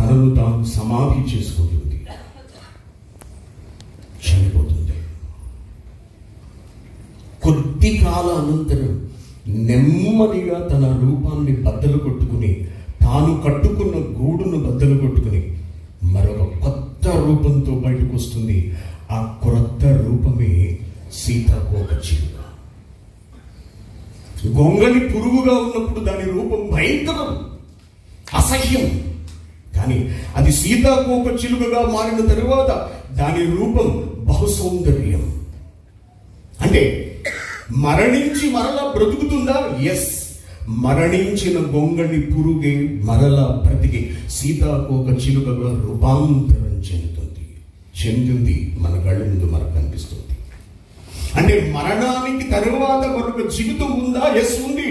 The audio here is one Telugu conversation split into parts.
తనను తాను సమాధి చేసుకుంటుంది, చనిపోతుంది. కొద్ది కాల అనంతరం నెమ్మదిగా తన రూపాన్ని బద్దలు కొట్టుకుని, తాను కట్టుకున్న గూడును బద్దలు కొట్టుకుని మరొక కొత్త రూపంతో బయటకు వస్తుంది. ఆ క్రొత్త రూపమే సీతాకోకచిలుక. గొంగళి పురుగుగా ఉన్నప్పుడు దాని రూపం భయంకరం, అసహ్యం. కానీ అది సీతాకోకచిలుకగా మారిన తరువాత దాని రూపం బహుసౌందర్యం. అంటే మరణించి మరలా బ్రతుకుతుందా? ఎస్. మరణించిన గొంగళి పురుగే మరలా బ్రతికి సీతాకోకచిలుకగా రూపాంతరం చెందింది మన కళ్ళ ముందు మనకు కనిపిస్తుంది. అంటే మరణానికి తరువాత మరొక జీవితం ఉందా? ఎస్ ఉంది.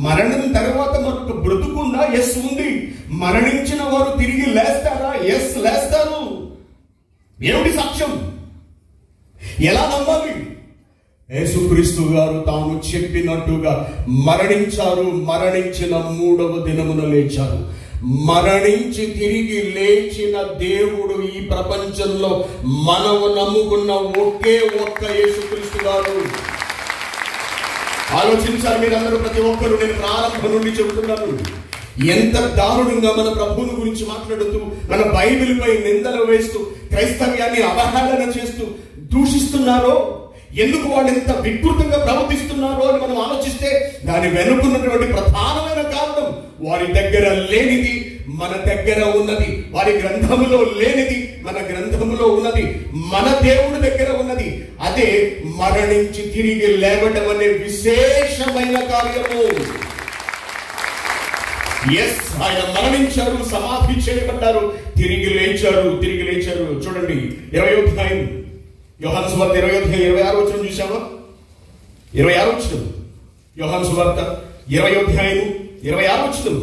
మరణం తర్వాత మరొక బ్రతుకుందా? ఎస్ ఉంది. మరణించిన వారు తిరిగి లేస్తారా? ఎస్, లేస్తారు. ఏమిటి సాక్ష్యం? ఎలా నమ్మాలి? యేసుక్రీస్తు గారు తాము చెప్పినట్టుగా మరణించారు, మరణించిన 3వ దినమున లేచారు. మరణించి తిరిగి లేచిన దేవుడు ఈ ప్రపంచంలో మనము నమ్ముకున్న ఒకే ఒక్క యేసుక్రీస్తు గారు. ఆలోచించాలి మీరందరూ, ప్రతి ఒక్కరు. నేను ప్రారంభం నుండి చెబుతున్నాను, ఎంత దారుణంగా మన ప్రభువుని గురించి మాట్లాడుతూ, మన బైబిల్ పై నిందలు వేస్తూ, క్రైస్తవ్యాన్ని అవహేళన చేస్తూ దూషిస్తున్నారో, ఎందుకు వాళ్ళు ఎంత వికృతంగా ప్రవర్తిస్తున్నారో అని మనం ఆలోచిస్తే దాని వెనుకున్నటువంటి ప్రధానమైన కారణం వారి దగ్గర లేనిది మన దగ్గర ఉన్నది, వారి గ్రంథములో లేనిది మన గ్రంథములో ఉన్నది, మన దేవుడి దగ్గర ఉన్నది. అదే మరణించి తిరిగి లేవడం అనే విశేషమైన కార్యము. ఎస్, ఆయన మరణించారు, సమాధి చేయబడ్డారు, తిరిగి లేచారు. చూడండి 20వ అధ్యాయం, యోహాను సువార్త 20వ అధ్యాయం 26వ వచనం చూసావా? 26వ వచనం, యోహాను సువార్త 20వ అధ్యాయం 26వ వచనం.